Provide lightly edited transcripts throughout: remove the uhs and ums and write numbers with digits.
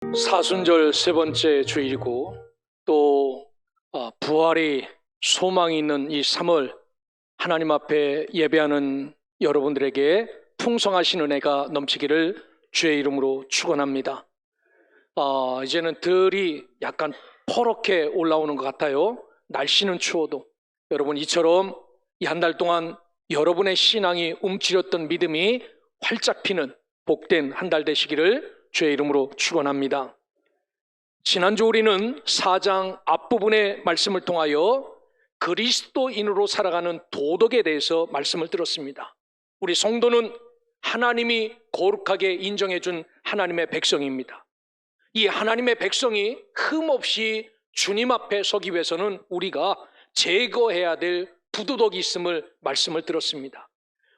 사순절 세 번째 주일이고 또 부활이 소망이 있는 이 3월 하나님 앞에 예배하는 여러분들에게 풍성하신 은혜가 넘치기를 주의 이름으로 축원합니다. 이제는 들이 약간 퍼렇게 올라오는 것 같아요. 날씨는 추워도 여러분 이처럼 이 한 달 동안 여러분의 신앙이 움츠렸던 믿음이 활짝 피는 복된 한 달 되시기를 주의 이름으로 축원합니다. 지난주 우리는 4장 앞부분의 말씀을 통하여 그리스도인으로 살아가는 도덕에 대해서 말씀을 들었습니다. 우리 성도는 하나님이 거룩하게 인정해 준 하나님의 백성입니다. 이 하나님의 백성이 흠없이 주님 앞에 서기 위해서는 우리가 제거해야 될 부도덕이 있음을 말씀을 들었습니다.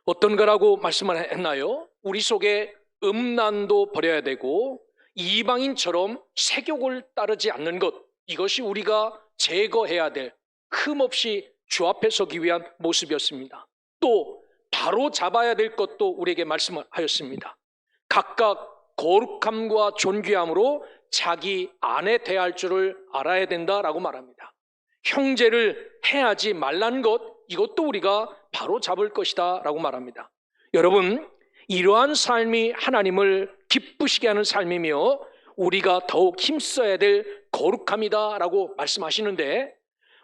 어떤 거라고 말씀을 했나요? 우리 속에 음란도 버려야 되고 이방인처럼 세욕을 따르지 않는 것, 이것이 우리가 제거해야 될 흠없이 주 앞에 서기 위한 모습이었습니다. 또 바로 잡아야 될 것도 우리에게 말씀하였습니다. 각각 거룩함과 존귀함으로 자기 아내 대할 줄을 알아야 된다라고 말합니다. 형제를 해하지 말라는 것, 이것도 우리가 바로 잡을 것이다 라고 말합니다. 여러분, 이러한 삶이 하나님을 기쁘시게 하는 삶이며 우리가 더욱 힘써야 될 거룩함이다 라고 말씀하시는데,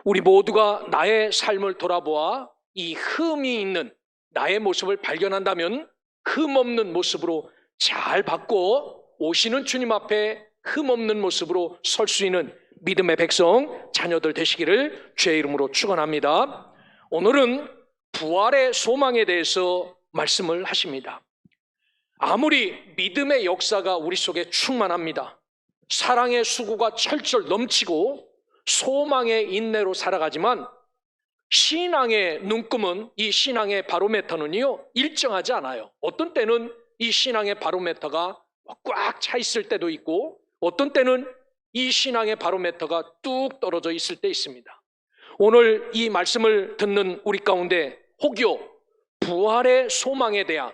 우리 모두가 나의 삶을 돌아보아 이 흠이 있는 나의 모습을 발견한다면 흠없는 모습으로 잘 바꿔 오시는 주님 앞에 흠없는 모습으로 설 수 있는 믿음의 백성, 자녀들 되시기를 주의 이름으로 축원합니다. 오늘은 부활의 소망에 대해서 말씀을 하십니다. 아무리 믿음의 역사가 우리 속에 충만합니다. 사랑의 수고가 철철 넘치고 소망의 인내로 살아가지만 신앙의 눈금은, 이 신앙의 바로메터는요 일정하지 않아요. 어떤 때는 이 신앙의 바로메터가 꽉 차 있을 때도 있고 어떤 때는 이 신앙의 바로메터가 뚝 떨어져 있을 때 있습니다. 오늘 이 말씀을 듣는 우리 가운데 혹여 부활의 소망에 대한,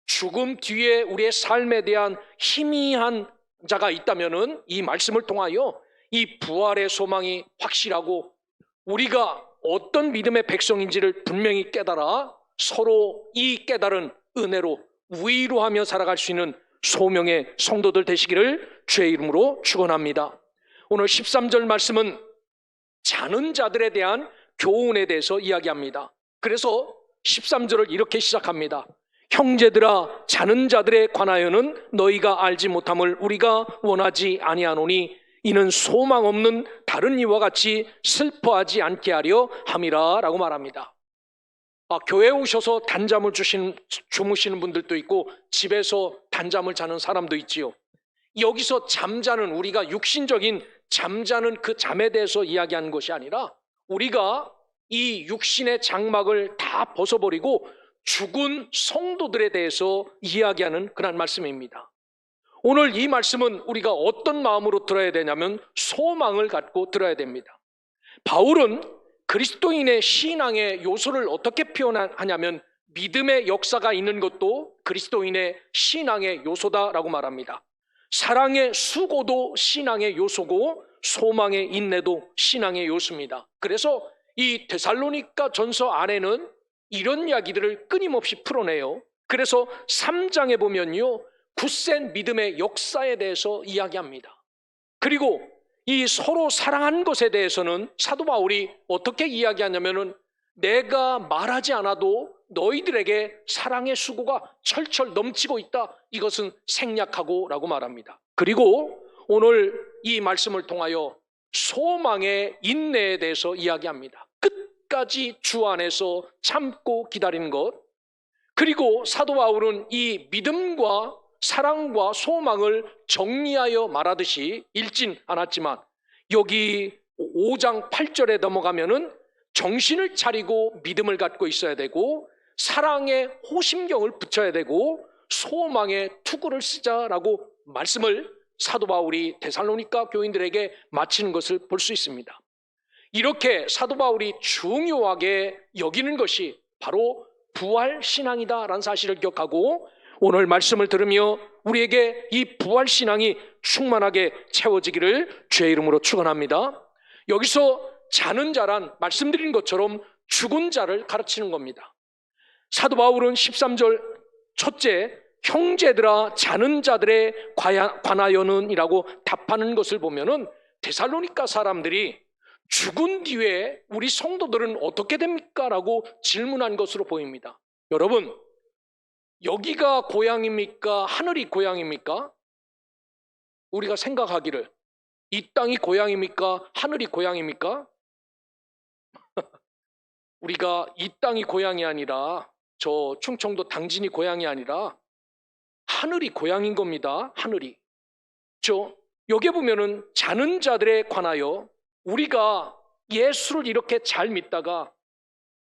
죽음 뒤에 우리의 삶에 대한 희미한 자가 있다면은 이 말씀을 통하여 이 부활의 소망이 확실하고 우리가 어떤 믿음의 백성인지를 분명히 깨달아 서로 이 깨달은 은혜로 위로하며 살아갈 수 있는 소명의 성도들 되시기를 주의 이름으로 축원합니다. 오늘 13절 말씀은 자는 자들에 대한 교훈에 대해서 이야기합니다. 그래서 13절을 이렇게 시작합니다. 형제들아, 자는 자들에 관하여는 너희가 알지 못함을 우리가 원하지 아니하노니 이는 소망 없는 다른 이와 같이 슬퍼하지 않게 하려 함이라 라고 말합니다. 교회에 오셔서 단잠을 주무시는 분들도 있고 집에서 단잠을 자는 사람도 있지요. 여기서 잠자는, 우리가 육신적인 잠자는 그 잠에 대해서 이야기하는 것이 아니라 우리가 이 육신의 장막을 다 벗어버리고 죽은 성도들에 대해서 이야기하는 그런 말씀입니다. 오늘 이 말씀은 우리가 어떤 마음으로 들어야 되냐면 소망을 갖고 들어야 됩니다. 바울은 그리스도인의 신앙의 요소를 어떻게 표현하냐면 믿음의 역사가 있는 것도 그리스도인의 신앙의 요소다라고 말합니다. 사랑의 수고도 신앙의 요소고 소망의 인내도 신앙의 요소입니다. 그래서 이 데살로니가 전서 안에는 이런 이야기들을 끊임없이 풀어내요. 그래서 3장에 보면요, 굳센 믿음의 역사에 대해서 이야기합니다. 그리고 이 서로 사랑하는 것에 대해서는 사도 바울이 어떻게 이야기하냐면은 내가 말하지 않아도 너희들에게 사랑의 수고가 철철 넘치고 있다, 이것은 생략하고 라고 말합니다. 그리고 오늘 이 말씀을 통하여 소망의 인내에 대해서 이야기합니다. 끝까지 주 안에서 참고 기다리는 것. 그리고 사도 바울은 이 믿음과 사랑과 소망을 정리하여 말하듯이 읽진 않았지만 여기 5장 8절에 넘어가면은 정신을 차리고 믿음을 갖고 있어야 되고 사랑에 호심경을 붙여야 되고 소망에 투구를 쓰자라고 말씀을 사도 바울이 데살로니가 교인들에게 마치는 것을 볼 수 있습니다. 이렇게 사도 바울이 중요하게 여기는 것이 바로 부활 신앙이다라는 사실을 기억하고 오늘 말씀을 들으며 우리에게 이 부활신앙이 충만하게 채워지기를 주의 이름으로 축원합니다. 여기서 자는 자란 말씀드린 것처럼 죽은 자를 가르치는 겁니다. 사도 바울은 13절 첫째, 형제들아 자는 자들에 관하여는 이라고 답하는 것을 보면은 데살로니가 사람들이 죽은 뒤에 우리 성도들은 어떻게 됩니까? 라고 질문한 것으로 보입니다. 여러분, 여기가 고향입니까? 하늘이 고향입니까? 우리가 생각하기를 이 땅이 고향입니까? 하늘이 고향입니까? 우리가 이 땅이 고향이 아니라 저 충청도 당진이 고향이 아니라 하늘이 고향인 겁니다. 하늘이. 여기에 보면은 자는 자들에 관하여 우리가 예수를 이렇게 잘 믿다가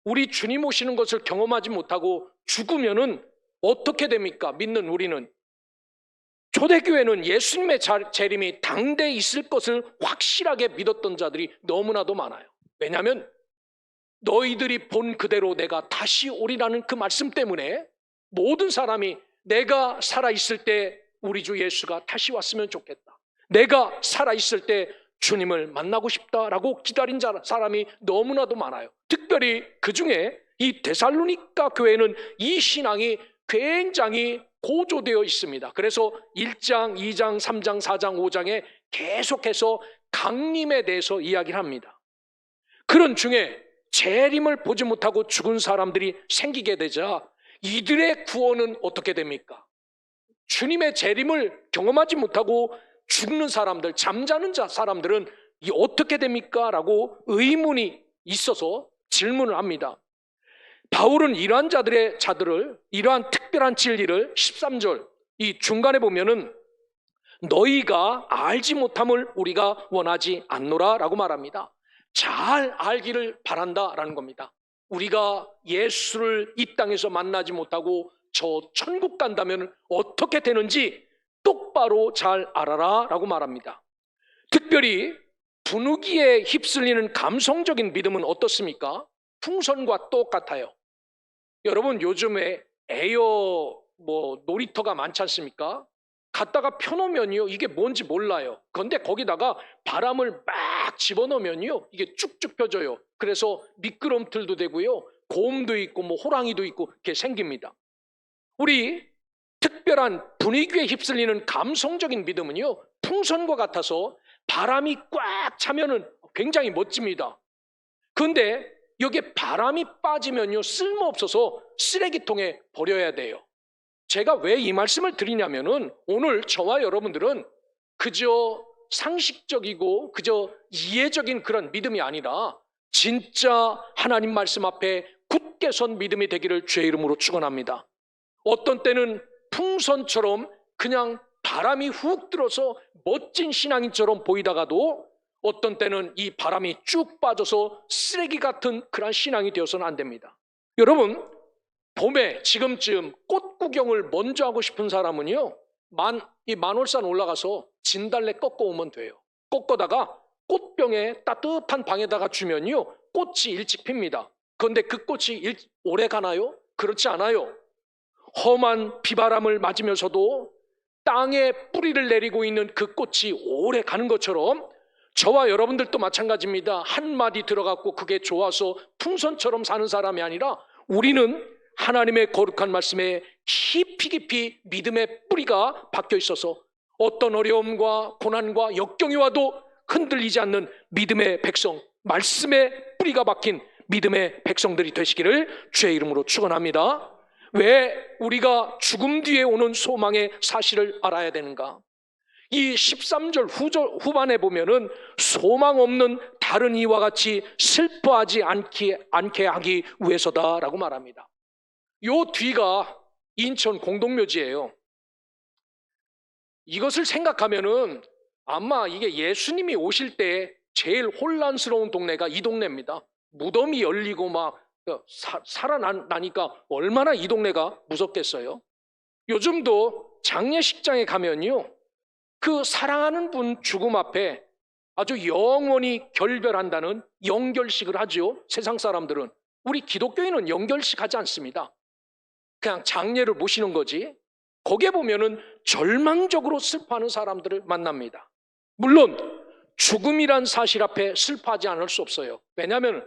우리 주님 오시는 것을 경험하지 못하고 죽으면은 어떻게 됩니까? 믿는 우리는. 초대교회는 예수님의 재림이 당대에 있을 것을 확실하게 믿었던 자들이 너무나도 많아요. 왜냐하면 너희들이 본 그대로 내가 다시 오리라는 그 말씀 때문에 모든 사람이 내가 살아있을 때 우리 주 예수가 다시 왔으면 좋겠다, 내가 살아있을 때 주님을 만나고 싶다라고 기다린 사람이 너무나도 많아요. 특별히 그 중에 이 데살로니가 교회는 이 신앙이 굉장히 고조되어 있습니다. 그래서 1장, 2장, 3장, 4장, 5장에 계속해서 강림에 대해서 이야기를 합니다. 그런 중에 재림을 보지 못하고 죽은 사람들이 생기게 되자 이들의 구원은 어떻게 됩니까? 주님의 재림을 경험하지 못하고 죽는 사람들, 잠자는 사람들은 어떻게 됩니까? 라고 의문이 있어서 질문을 합니다. 바울은 이러한 자들을 이러한 특별한 진리를 13절 이 중간에 보면은 너희가 알지 못함을 우리가 원하지 않노라 라고 말합니다. 잘 알기를 바란다라는 겁니다. 우리가 예수를 이 땅에서 만나지 못하고 저 천국 간다면 어떻게 되는지 똑바로 잘 알아라 라고 말합니다. 특별히 분위기에 휩쓸리는 감성적인 믿음은 어떻습니까? 풍선과 똑같아요. 여러분, 요즘에 에어 놀이터가 많지 않습니까? 갖다가 펴놓으면요 이게 뭔지 몰라요. 그런데 거기다가 바람을 막 집어넣으면요 이게 쭉쭉 펴져요. 그래서 미끄럼틀도 되고요, 곰도 있고 호랑이도 있고 이렇게 생깁니다. 우리 특별한 분위기에 휩쓸리는 감성적인 믿음은요 풍선과 같아서 바람이 꽉 차면은 굉장히 멋집니다. 그런데 여기에 바람이 빠지면요 쓸모없어서 쓰레기통에 버려야 돼요. 제가 왜 이 말씀을 드리냐면은 오늘 저와 여러분들은 그저 상식적이고 그저 이해적인 그런 믿음이 아니라 진짜 하나님 말씀 앞에 굳게 선 믿음이 되기를 주의 이름으로 축원합니다. 어떤 때는 풍선처럼 그냥 바람이 훅 들어서 멋진 신앙인처럼 보이다가도 어떤 때는 이 바람이 쭉 빠져서 쓰레기 같은 그런 신앙이 되어서는 안 됩니다. 여러분, 봄에 지금쯤 꽃 구경을 먼저 하고 싶은 사람은요 이 만월산 올라가서 진달래 꺾어 오면 돼요. 꺾어다가 꽃병에 따뜻한 방에다가 주면요 꽃이 일찍 핍니다. 그런데 그 꽃이 오래 가나요? 그렇지 않아요. 험한 비바람을 맞으면서도 땅에 뿌리를 내리고 있는 그 꽃이 오래 가는 것처럼 저와 여러분들도 마찬가지입니다. 한마디 들어갔고 그게 좋아서 풍선처럼 사는 사람이 아니라 우리는 하나님의 거룩한 말씀에 깊이 믿음의 뿌리가 박혀 있어서 어떤 어려움과 고난과 역경이 와도 흔들리지 않는 믿음의 백성, 말씀의 뿌리가 박힌 믿음의 백성들이 되시기를 주의 이름으로 축원합니다. 왜 우리가 죽음 뒤에 오는 소망의 사실을 알아야 되는가? 이 13절 후반에 보면은 소망 없는 다른 이와 같이 슬퍼하지 않게 하기 위해서다라고 말합니다. 요 뒤가 인천 공동묘지예요. 이것을 생각하면은 아마 이게 예수님이 오실 때 제일 혼란스러운 동네가 이 동네입니다. 무덤이 열리고 막 살아나니까 얼마나 이 동네가 무섭겠어요. 요즘도 장례식장에 가면요 그 사랑하는 분 죽음 앞에 아주 영원히 결별한다는 영결식을 하죠. 세상 사람들은. 우리 기독교인은 영결식 하지 않습니다. 그냥 장례를 모시는 거지. 거기에 보면은 절망적으로 슬퍼하는 사람들을 만납니다. 물론 죽음이란 사실 앞에 슬퍼하지 않을 수 없어요. 왜냐하면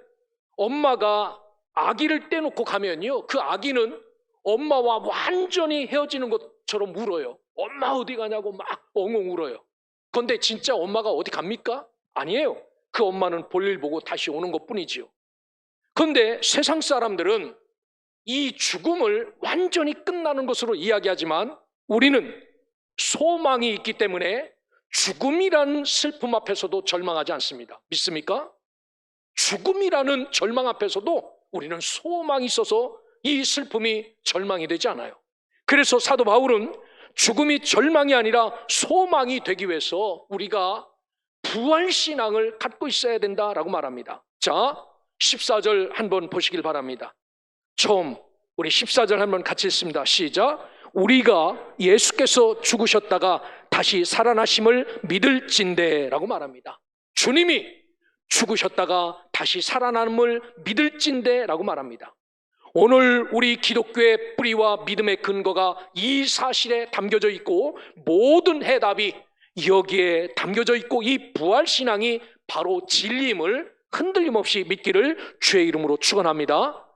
엄마가 아기를 떼놓고 가면요, 그 아기는 엄마와 완전히 헤어지는 것처럼 울어요. 엄마 어디 가냐고 막 엉엉 울어요. 그런데 진짜 엄마가 어디 갑니까? 아니에요. 그 엄마는 볼일 보고 다시 오는 것뿐이지요. 그런데 세상 사람들은 이 죽음을 완전히 끝나는 것으로 이야기하지만 우리는 소망이 있기 때문에 죽음이라는 슬픔 앞에서도 절망하지 않습니다. 믿습니까? 죽음이라는 절망 앞에서도 우리는 소망이 있어서 이 슬픔이 절망이 되지 않아요. 그래서 사도 바울은 죽음이 절망이 아니라 소망이 되기 위해서 우리가 부활신앙을 갖고 있어야 된다라고 말합니다. 자, 14절 한번 보시길 바랍니다. 처음 우리 14절 한번 같이 읽습니다. 시작. 우리가 예수께서 죽으셨다가 다시 살아나심을 믿을진대라고 말합니다. 주님이 죽으셨다가 다시 살아남을 믿을진대라고 말합니다. 오늘 우리 기독교의 뿌리와 믿음의 근거가 이 사실에 담겨져 있고 모든 해답이 여기에 담겨져 있고 이 부활신앙이 바로 진리임을 흔들림 없이 믿기를 주의 이름으로 축원합니다.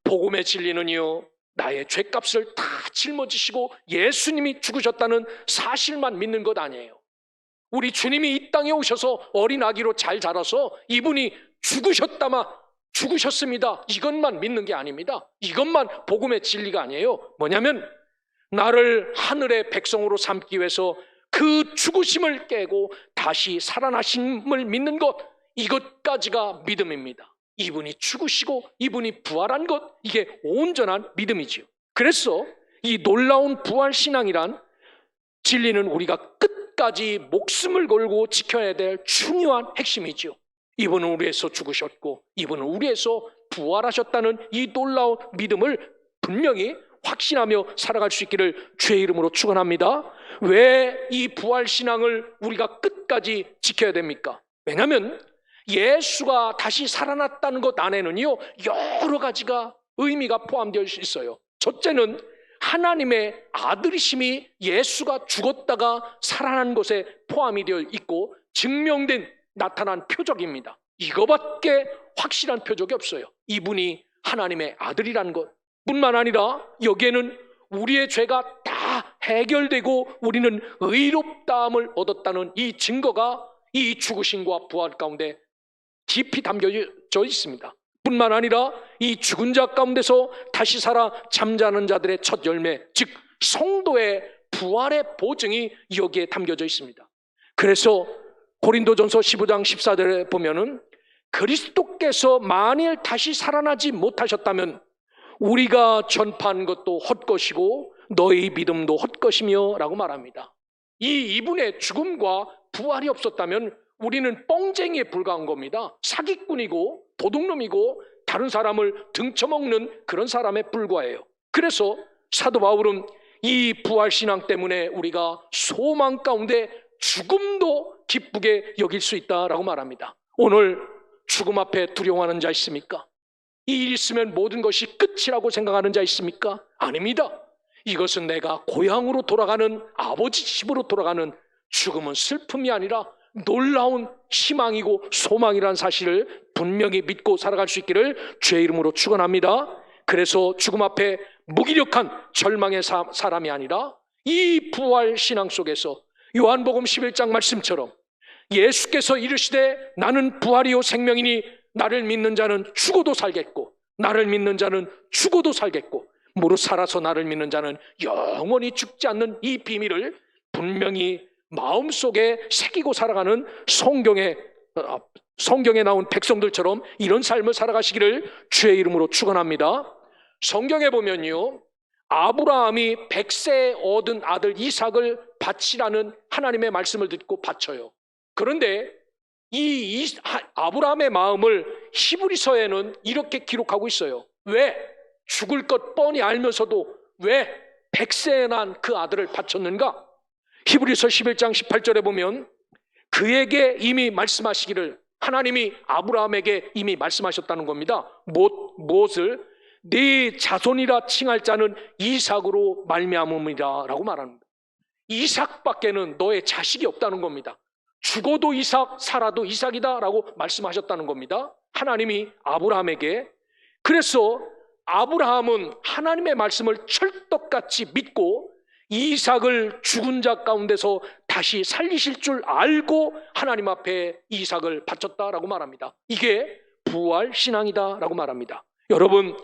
복음의 진리는요, 나의 죄값을 다 짊어지시고 예수님이 죽으셨다는 사실만 믿는 것 아니에요. 우리 주님이 이 땅에 오셔서 어린 아기로 잘 자라서 이분이 죽으셨습니다. 이것만 믿는 게 아닙니다. 이것만 복음의 진리가 아니에요. 뭐냐면 나를 하늘의 백성으로 삼기 위해서 그 죽으심을 깨고 다시 살아나심을 믿는 것, 이것까지가 믿음입니다. 이분이 죽으시고 이분이 부활한 것, 이게 온전한 믿음이지요. 그래서 이 놀라운 부활신앙이란 진리는 우리가 끝까지 목숨을 걸고 지켜야 될 중요한 핵심이지요. 이분은 우리에서 죽으셨고 이분은 우리에서 부활하셨다는 이 놀라운 믿음을 분명히 확신하며 살아갈 수 있기를 주의 이름으로 축원합니다. 왜 이 부활신앙을 우리가 끝까지 지켜야 됩니까? 왜냐하면 예수가 다시 살아났다는 것 안에는요, 여러 가지가 의미가 포함되어 있어요. 첫째는 하나님의 아들이심이 예수가 죽었다가 살아난 것에 포함이 되어 있고 증명된 나타난 표적입니다. 이거밖에 확실한 표적이 없어요. 이분이 하나님의 아들이라는 것 뿐만 아니라 여기에는 우리의 죄가 다 해결되고 우리는 의롭다함을 얻었다는 이 증거가 이 죽으심과 부활 가운데 깊이 담겨져 있습니다. 뿐만 아니라 이 죽은 자 가운데서 다시 살아 잠자는 자들의 첫 열매, 즉 성도의 부활의 보증이 여기에 담겨져 있습니다. 그래서 고린도전서 15장 14절에 보면은 그리스도께서 만일 다시 살아나지 못하셨다면 우리가 전파한 것도 헛것이고 너희 믿음도 헛것이며 라고 말합니다. 이분의 죽음과 부활이 없었다면 우리는 뻥쟁이에 불과한 겁니다. 사기꾼이고 도둑놈이고 다른 사람을 등쳐먹는 그런 사람에 불과해요. 그래서 사도 바울은 이 부활신앙 때문에 우리가 소망 가운데 죽음도 기쁘게 여길 수 있다라고 말합니다. 오늘 죽음 앞에 두려워하는 자 있습니까? 이 일 있으면 모든 것이 끝이라고 생각하는 자 있습니까? 아닙니다. 이것은 내가 고향으로 돌아가는, 아버지 집으로 돌아가는 죽음은 슬픔이 아니라 놀라운 희망이고 소망이라는 사실을 분명히 믿고 살아갈 수 있기를 주의 이름으로 축원합니다. 그래서 죽음 앞에 무기력한 절망의 사람이 아니라 이 부활 신앙 속에서 요한복음 11장 말씀처럼 예수께서 이르시되 나는 부활이요 생명이니 나를 믿는 자는 죽어도 살겠고 나를 믿는 자는 죽어도 살겠고 무릇 살아서 나를 믿는 자는 영원히 죽지 않는 이 비밀을 분명히 마음속에 새기고 살아가는 성경에 나온 백성들처럼 이런 삶을 살아가시기를 주의 이름으로 축원합니다. 성경에 보면요, 아브라함이 100세에 얻은 아들 이삭을 바치라는 하나님의 말씀을 듣고 바쳐요. 그런데 이 아브라함의 마음을 히브리서에는 이렇게 기록하고 있어요. 왜? 죽을 것 뻔히 알면서도 왜 100세에 난 그 아들을 바쳤는가? 히브리서 11장 18절에 보면 그에게 이미 말씀하시기를, 하나님이 아브라함에게 이미 말씀하셨다는 겁니다. 무엇을? 네 자손이라 칭할 자는 이삭으로 말미암음이라 라고 말합니다. 이삭밖에는 너의 자식이 없다는 겁니다. 죽어도 이삭, 살아도 이삭이다 라고 말씀하셨다는 겁니다. 하나님이 아브라함에게. 그래서 아브라함은 하나님의 말씀을 철떡같이 믿고 이삭을 죽은 자 가운데서 다시 살리실 줄 알고 하나님 앞에 이삭을 바쳤다라고 말합니다. 이게 부활 신앙이다라고 말합니다. 여러분,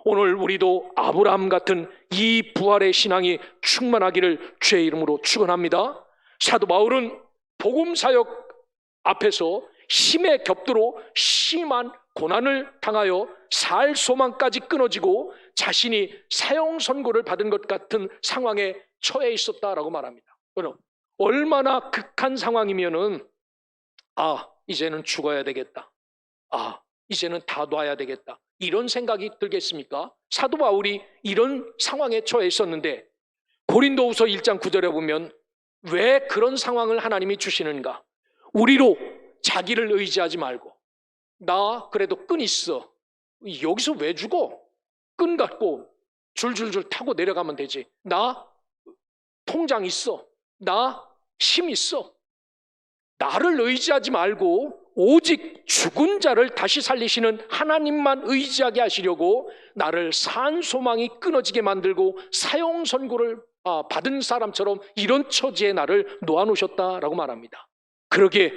오늘 우리도 아브라함 같은 이 부활의 신앙이 충만하기를 주의 이름으로 축원합니다. 사도 바울은 복음 사역 앞에서 힘에 겹도록 심한 고난을 당하여 살 소망까지 끊어지고 자신이 사형 선고를 받은 것 같은 상황에 처해 있었다라고 말합니다. 얼마나 극한 상황이면은 이제는 죽어야 되겠다. 이제는 다 놔야 되겠다. 이런 생각이 들겠습니까? 사도 바울이 이런 상황에 처해 있었는데 고린도후서 1장 9절에 보면 왜 그런 상황을 하나님이 주시는가? 우리로 자기를 의지하지 말고 나 그래도 끈 있어. 여기서 왜 죽어? 끈 갖고 줄줄줄 타고 내려가면 되지. 나 통장 있어. 나 힘 있어. 나를 의지하지 말고 오직 죽은 자를 다시 살리시는 하나님만 의지하게 하시려고 나를 산 소망이 끊어지게 만들고 사형 선고를 받은 사람처럼 이런 처지에 나를 놓아놓으셨다라고 말합니다. 그러기에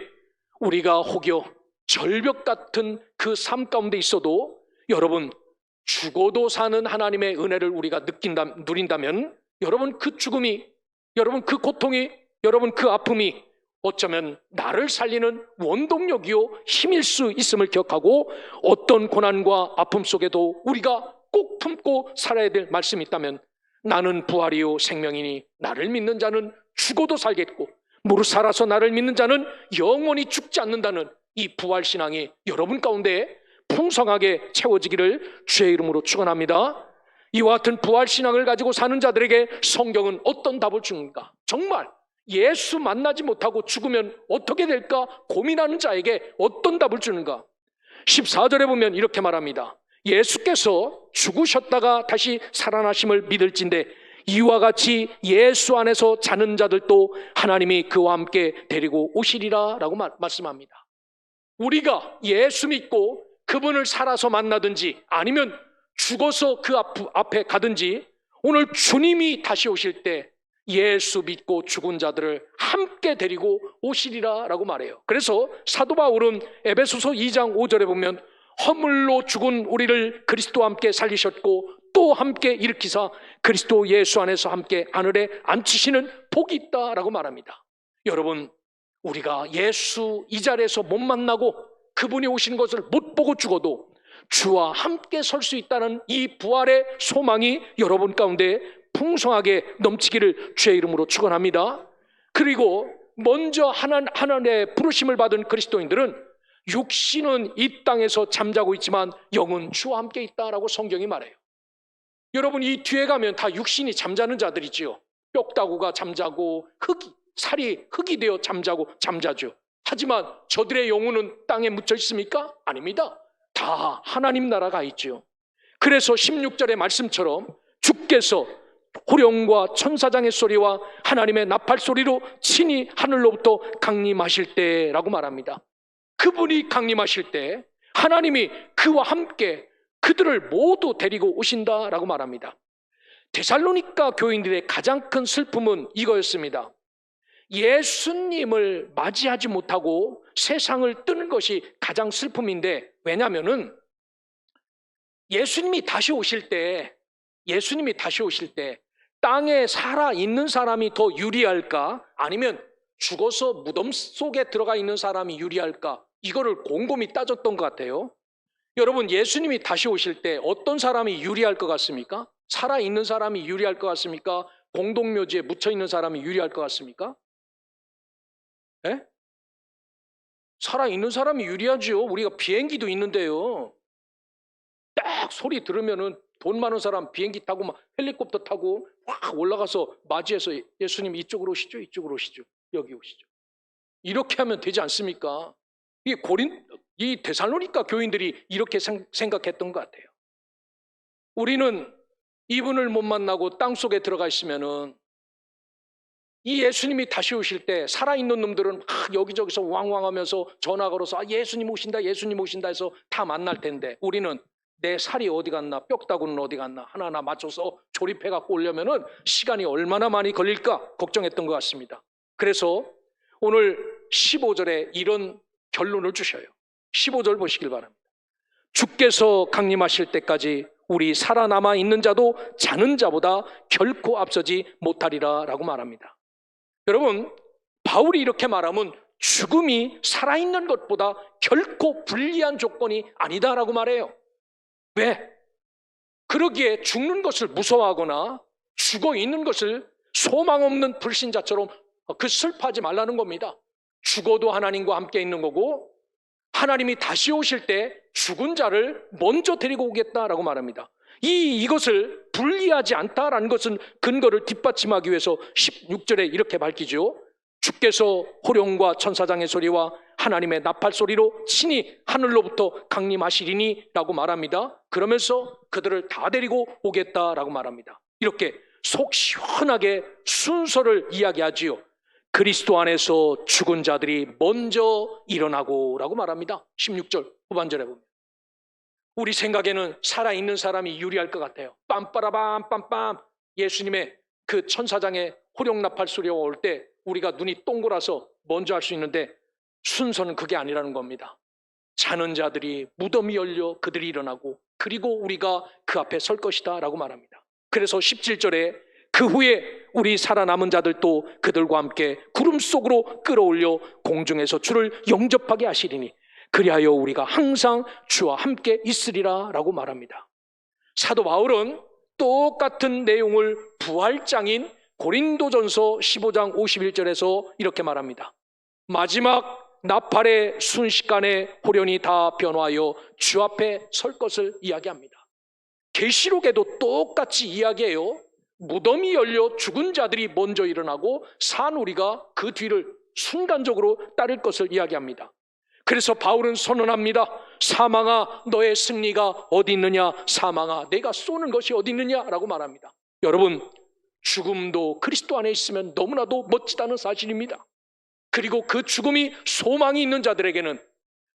우리가 혹여 절벽 같은 그 삶 가운데 있어도 여러분 죽어도 사는 하나님의 은혜를 우리가 누린다면 여러분 그 죽음이, 여러분 그 고통이, 여러분 그 아픔이 어쩌면 나를 살리는 원동력이요 힘일 수 있음을 기억하고 어떤 고난과 아픔 속에도 우리가 꼭 품고 살아야 될 말씀이 있다면 나는 부활이요 생명이니 나를 믿는 자는 죽어도 살겠고 무릇 살아서 나를 믿는 자는 영원히 죽지 않는다는 이 부활신앙이 여러분 가운데 풍성하게 채워지기를 주의 이름으로 축원합니다. 이와 같은 부활신앙을 가지고 사는 자들에게 성경은 어떤 답을 주는가? 정말 예수 만나지 못하고 죽으면 어떻게 될까 고민하는 자에게 어떤 답을 주는가? 14절에 보면 이렇게 말합니다. 예수께서 죽으셨다가 다시 살아나심을 믿을진데 이와 같이 예수 안에서 자는 자들도 하나님이 그와 함께 데리고 오시리라 라고 말씀합니다. 우리가 예수 믿고 그분을 살아서 만나든지 아니면 죽어서 그 앞에 가든지 오늘 주님이 다시 오실 때 예수 믿고 죽은 자들을 함께 데리고 오시리라 라고 말해요. 그래서 사도 바울은 에베소서 2장 5절에 보면 허물로 죽은 우리를 그리스도와 함께 살리셨고 또 함께 일으키사 그리스도 예수 안에서 함께 하늘에 앉히시는 복이 있다라고 말합니다. 여러분, 우리가 예수 이 자리에서 못 만나고 그분이 오시는 것을 못 보고 죽어도 주와 함께 설 수 있다는 이 부활의 소망이 여러분 가운데 풍성하게 넘치기를 주의 이름으로 축원합니다. 그리고 먼저 하나님의 부르심을 받은 그리스도인들은 육신은 이 땅에서 잠자고 있지만 영은 주와 함께 있다라고 성경이 말해요. 여러분, 이 뒤에 가면 다 육신이 잠자는 자들이지요. 뼈다구가 잠자고 살이 흙이 되어 잠자죠. 하지만 저들의 영혼은 땅에 묻혀 있습니까? 아닙니다. 다 하나님 나라가 있지요. 그래서 16절의 말씀처럼 주께서 호령과 천사장의 소리와 하나님의 나팔 소리로 친히 하늘로부터 강림하실 때라고 말합니다. 그분이 강림하실 때 하나님이 그와 함께 그들을 모두 데리고 오신다라고 말합니다. 데살로니가 교인들의 가장 큰 슬픔은 이거였습니다. 예수님을 맞이하지 못하고 세상을 뜨는 것이 가장 슬픔인데, 왜냐하면은 예수님이 다시 오실 때 땅에 살아있는 사람이 더 유리할까? 아니면 죽어서 무덤 속에 들어가 있는 사람이 유리할까? 이거를 곰곰이 따졌던 것 같아요. 여러분, 예수님이 다시 오실 때 어떤 사람이 유리할 것 같습니까? 살아있는 사람이 유리할 것 같습니까? 공동묘지에 묻혀있는 사람이 유리할 것 같습니까? 예? 살아있는 사람이 유리하죠. 우리가 비행기도 있는데요. 딱 소리 들으면은 돈 많은 사람 비행기 타고 막 헬리콥터 타고 확 올라가서 맞이해서 예수님 이쪽으로 오시죠, 이쪽으로 오시죠, 여기 오시죠. 이렇게 하면 되지 않습니까? 이 데살로니가 교인들이 이렇게 생각했던 것 같아요. 우리는 이분을 못 만나고 땅속에 들어가 있으면은 이 예수님이 다시 오실 때 살아있는 놈들은 막 여기저기서 왕왕하면서 전화 걸어서 예수님 오신다 예수님 오신다 해서 다 만날 텐데, 우리는 내 살이 어디 갔나 뼈다구는 어디 갔나 하나하나 맞춰서 조립해갖고 오려면은 시간이 얼마나 많이 걸릴까 걱정했던 것 같습니다. 그래서 오늘 15절에 이런 결론을 주셔요. 15절 보시길 바랍니다. 주께서 강림하실 때까지 우리 살아남아 있는 자도 자는 자보다 결코 앞서지 못하리라 라고 말합니다. 여러분, 바울이 이렇게 말하면 죽음이 살아있는 것보다 결코 불리한 조건이 아니다라고 말해요. 왜? 그러기에 죽는 것을 무서워하거나 죽어 있는 것을 소망 없는 불신자처럼 슬퍼하지 말라는 겁니다. 죽어도 하나님과 함께 있는 거고, 하나님이 다시 오실 때 죽은 자를 먼저 데리고 오겠다라고 말합니다. 이것을 불리하지 않다라는 것은 근거를 뒷받침하기 위해서 16절에 이렇게 밝히죠. 주께서 호령과 천사장의 소리와 하나님의 나팔 소리로 친히 하늘로부터 강림하시리니 라고 말합니다. 그러면서 그들을 다 데리고 오겠다라고 말합니다. 이렇게 속 시원하게 순서를 이야기하지요. 그리스도 안에서 죽은 자들이 먼저 일어나고 라고 말합니다. 16절 후반절에 보면 우리 생각에는 살아있는 사람이 유리할 것 같아요. 빰빠라밤 빰빰 예수님의 그 천사장의 호령나팔 소리가 올 때 우리가 눈이 동그라서 먼저 할 수 있는데, 순서는 그게 아니라는 겁니다. 자는 자들이 무덤이 열려 그들이 일어나고, 그리고 우리가 그 앞에 설 것이다 라고 말합니다. 그래서 17절에 그 후에 우리 살아남은 자들도 그들과 함께 구름 속으로 끌어올려 공중에서 주를 영접하게 하시리니 그리하여 우리가 항상 주와 함께 있으리라 라고 말합니다. 사도 바울은 똑같은 내용을 부활장인 고린도전서 15장 51절에서 이렇게 말합니다. 마지막 나팔의 순식간에 호련이 다 변화하여 주 앞에 설 것을 이야기합니다. 계시록에도 똑같이 이야기해요. 무덤이 열려 죽은 자들이 먼저 일어나고 산 우리가 그 뒤를 순간적으로 따를 것을 이야기합니다. 그래서 바울은 선언합니다. 사망아 너의 승리가 어디 있느냐, 사망아 내가 쏘는 것이 어디 있느냐 라고 말합니다. 여러분, 죽음도 그리스도 안에 있으면 너무나도 멋지다는 사실입니다. 그리고 그 죽음이 소망이 있는 자들에게는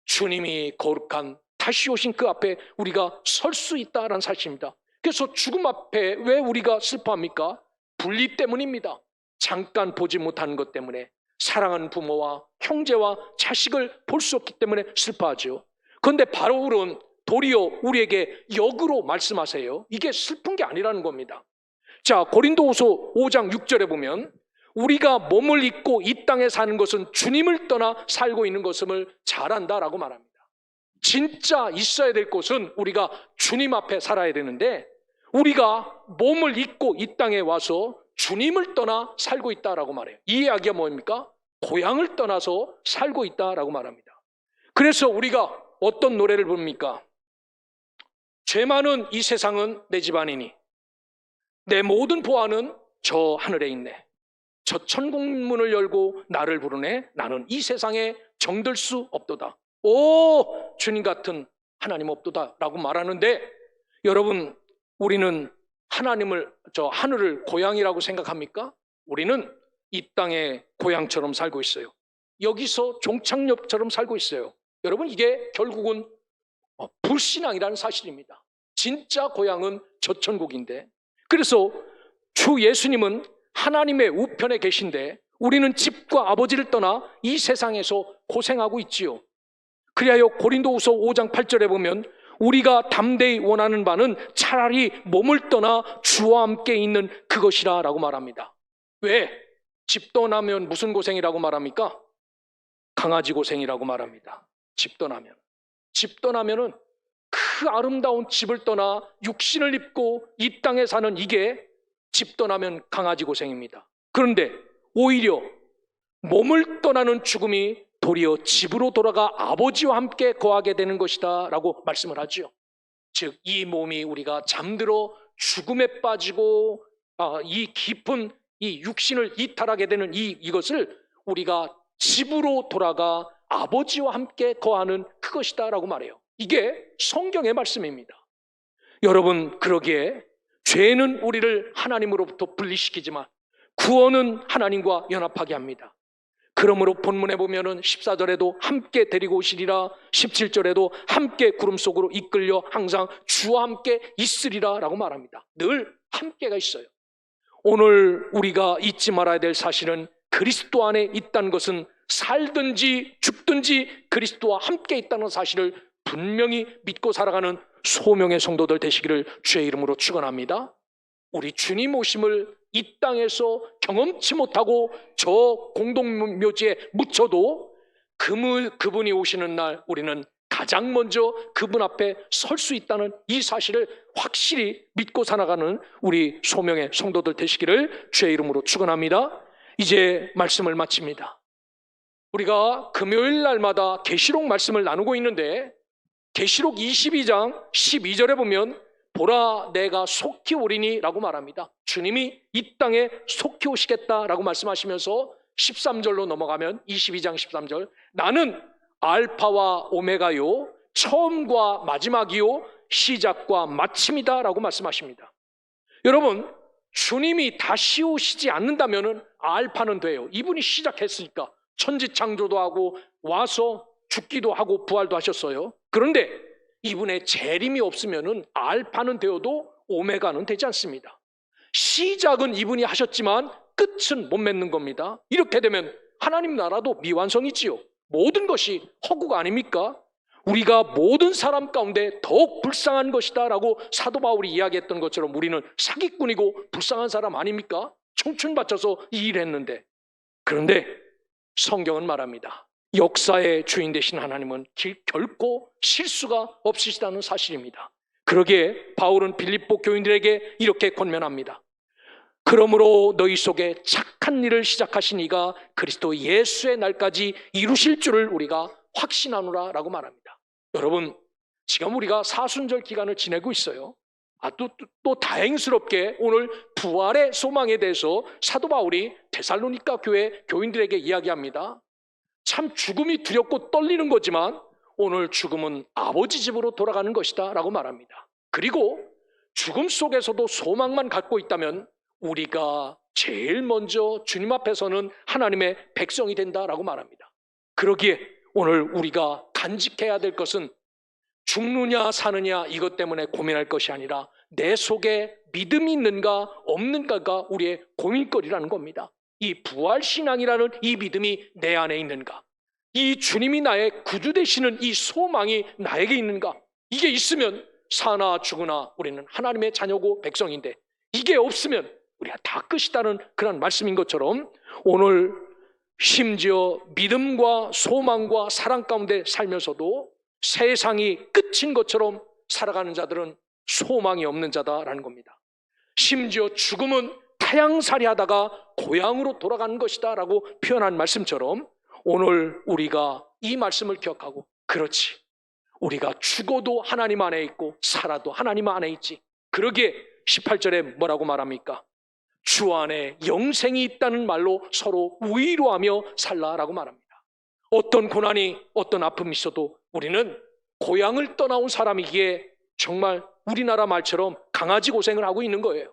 주님이 거룩한 다시 오신 그 앞에 우리가 설 수 있다는 사실입니다. 그래서 죽음 앞에 왜 우리가 슬퍼합니까? 분리 때문입니다. 잠깐 보지 못하는 것 때문에, 사랑하는 부모와 형제와 자식을 볼 수 없기 때문에 슬퍼하죠. 그런데 바울은 도리어 우리에게 역으로 말씀하세요. 이게 슬픈 게 아니라는 겁니다. 자, 고린도후서 5장 6절에 보면 우리가 몸을 입고 이 땅에 사는 것은 주님을 떠나 살고 있는 것임을 잘 안다라고 말합니다. 진짜 있어야 될 곳은 우리가 주님 앞에 살아야 되는데, 우리가 몸을 입고 이 땅에 와서 주님을 떠나 살고 있다라고 말해요. 이 이야기가 뭡니까? 고향을 떠나서 살고 있다라고 말합니다. 그래서 우리가 어떤 노래를 부릅니까? 죄 많은 이 세상은 내 집안이니 내 모든 보아는 저 하늘에 있네. 저 천국문을 열고 나를 부르네. 나는 이 세상에 정들 수 없도다. 오, 주님 같은 하나님 없도다 라고 말하는데, 여러분, 우리는 하늘을 고향이라고 생각합니까? 우리는 이 땅의 고향처럼 살고 있어요. 여기서 종착역처럼 살고 있어요. 여러분, 이게 결국은 불신앙이라는 사실입니다. 진짜 고향은 저 천국인데, 그래서 주 예수님은 하나님의 우편에 계신데 우리는 집과 아버지를 떠나 이 세상에서 고생하고 있지요. 그리하여 고린도후서 5장 8절에 보면 우리가 담대히 원하는 바는 차라리 몸을 떠나 주와 함께 있는 그것이라 라고 말합니다. 왜? 집 떠나면 무슨 고생이라고 말합니까? 강아지 고생이라고 말합니다. 집 떠나면은 그 아름다운 집을 떠나 육신을 입고 이 땅에 사는, 이게 집 떠나면 강아지 고생입니다. 그런데 오히려 몸을 떠나는 죽음이 도리어 집으로 돌아가 아버지와 함께 거하게 되는 것이다 라고 말씀을 하죠. 즉, 이 몸이 우리가 잠들어 죽음에 빠지고 이 깊은 이 육신을 이탈하게 되는 이것을 우리가 집으로 돌아가 아버지와 함께 거하는 그것이다 라고 말해요. 이게 성경의 말씀입니다. 여러분, 그러기에 죄는 우리를 하나님으로부터 분리시키지만 구원은 하나님과 연합하게 합니다. 그러므로 본문에 보면은 14절에도 함께 데리고 오시리라, 17절에도 함께 구름 속으로 이끌려 항상 주와 함께 있으리라 라고 말합니다. 늘 함께가 있어요. 오늘 우리가 잊지 말아야 될 사실은 그리스도 안에 있다는 것은 살든지 죽든지 그리스도와 함께 있다는 사실을 분명히 믿고 살아가는 소명의 성도들 되시기를 주의 이름으로 축원합니다. 우리 주님 오심을 이 땅에서 경험치 못하고 저 공동묘지에 묻혀도 그분이 오시는 날 우리는 가장 먼저 그분 앞에 설 수 있다는 이 사실을 확실히 믿고 살아가는 우리 소명의 성도들 되시기를 주의 이름으로 축원합니다. 이제 말씀을 마칩니다. 우리가 금요일 날마다 계시록 말씀을 나누고 있는데 계시록 22장 12절에 보면 보라 내가 속히 오리니 라고 말합니다. 주님이 이 땅에 속히 오시겠다라고 말씀하시면서 13절로 넘어가면 22장 13절 나는 알파와 오메가요 처음과 마지막이요 시작과 마침이다 라고 말씀하십니다. 여러분, 주님이 다시 오시지 않는다면 알파는 돼요. 이분이 시작했으니까 천지창조도 하고 와서 죽기도 하고 부활도 하셨어요. 그런데 이분의 재림이 없으면 알파는 되어도 오메가는 되지 않습니다. 시작은 이분이 하셨지만 끝은 못 맺는 겁니다. 이렇게 되면 하나님 나라도 미완성이지요. 모든 것이 허구가 아닙니까? 우리가 모든 사람 가운데 더욱 불쌍한 것이다 라고 사도 바울이 이야기했던 것처럼 우리는 사기꾼이고 불쌍한 사람 아닙니까? 청춘 바쳐서 이 일을 했는데. 그런데 성경은 말합니다. 역사의 주인 되신 하나님은 결코 실수가 없으시다는 사실입니다. 그러기에 바울은 빌립보 교인들에게 이렇게 권면합니다. 그러므로 너희 속에 착한 일을 시작하신 이가 그리스도 예수의 날까지 이루실 줄을 우리가 확신하노라 라고 말합니다. 여러분, 지금 우리가 사순절 기간을 지내고 있어요. 또 다행스럽게 오늘 부활의 소망에 대해서 사도 바울이 데살로니가 교회 교인들에게 이야기합니다. 참 죽음이 두렵고 떨리는 거지만 오늘 죽음은 아버지 집으로 돌아가는 것이다 라고 말합니다. 그리고 죽음 속에서도 소망만 갖고 있다면 우리가 제일 먼저 주님 앞에서는 하나님의 백성이 된다라고 말합니다. 그러기에 오늘 우리가 간직해야 될 것은 죽느냐 사느냐 이것 때문에 고민할 것이 아니라 내 속에 믿음이 있는가 없는가가 우리의 고민거리라는 겁니다. 이 부활신앙이라는 이 믿음이 내 안에 있는가, 이 주님이 나의 구주 되시는 이 소망이 나에게 있는가, 이게 있으면 사나 죽으나 우리는 하나님의 자녀고 백성인데 이게 없으면 우리가 다 끝이다는 그런 말씀인 것처럼 오늘 심지어 믿음과 소망과 사랑 가운데 살면서도 세상이 끝인 것처럼 살아가는 자들은 소망이 없는 자다라는 겁니다. 심지어 죽음은 타양살이 하다가 고향으로 돌아가는 것이다 라고 표현한 말씀처럼 오늘 우리가 이 말씀을 기억하고, 그렇지, 우리가 죽어도 하나님 안에 있고 살아도 하나님 안에 있지. 그러기에 18절에 뭐라고 말합니까? 주 안에 영생이 있다는 말로 서로 위로하며 살라라고 말합니다. 어떤 고난이 어떤 아픔이 있어도 우리는 고향을 떠나온 사람이기에 정말 우리나라 말처럼 강아지 고생을 하고 있는 거예요.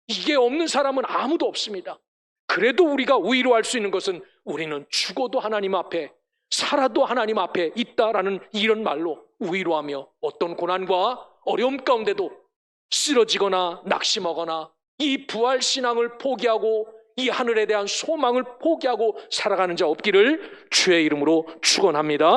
이게 없는 사람은 아무도 없습니다. 그래도 우리가 위로할 수 있는 것은 우리는 죽어도 하나님 앞에 살아도 하나님 앞에 있다라는 이런 말로 위로하며 어떤 고난과 어려움 가운데도 쓰러지거나 낙심하거나 이 부활신앙을 포기하고 이 하늘에 대한 소망을 포기하고 살아가는 자 없기를 주의 이름으로 축원합니다.